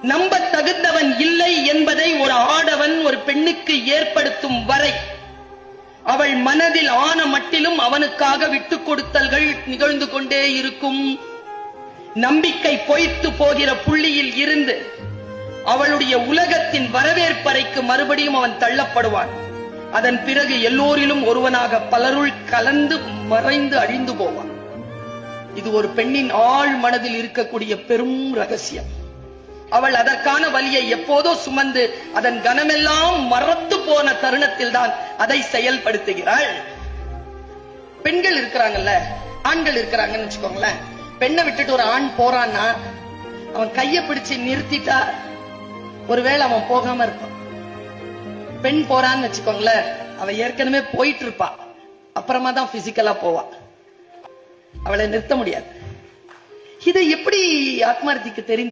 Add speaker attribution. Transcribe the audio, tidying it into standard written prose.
Speaker 1: நம்ப தகுந்தவன் இல்லை என்பதை ஒரு ஆடவன் ஒரு பெண்ணுக்கு ஏற்படுத்தும் வரை அவள் மனதில் ஆன மட்டிலும் அவனுக்காக விட்டுக் கொடுத்தல்கள் நிகழ்ந்து கொண்டே இருக்கும். நம்பிக்கை பொய்த்து போகிற புள்ளியில் இருந்து அவளுடைய உலகத்தின் வரவேற்பறைக்கு மறுபடியும் அவன் தள்ளப்படுவான். அதன் பிறகு எல்லோரிலும் ஒருவனாக பலருள் கலந்து மறைந்து அழிந்து போவான். இது ஒரு பெண்ணின் ஆழ் மனதில் இருக்கக்கூடிய பெரும் ரகசியம். அவள் அதற்கான வலியை எப்போதோ சுமந்து அதன் கனமெல்லாம் மறத்து போன தருணத்தில் தான் அதை செயல்படுத்துகிறாள். பெண்கள் இருக்கிறாங்கல்ல, ஆண்கள் இருக்கிறாங்கன்னு வச்சுக்கோங்களேன். பெண்ணை விட்டுட்டு ஒரு ஆண் போறான்னா அவன் கையை பிடிச்சு நிறுத்திட்டா ஒருவேளை அவன் போகாம இருப்பான். பெண் போறான்னு வச்சுக்கோங்களேன், அவ ஏற்கனவே போயிட்டு இருப்பா, அப்புறமா தான் பிசிக்கலா போவா, அவளை நிறுத்த முடியாது. இதை எப்படி ஆத்மார்த்திக்கு தெரியும்?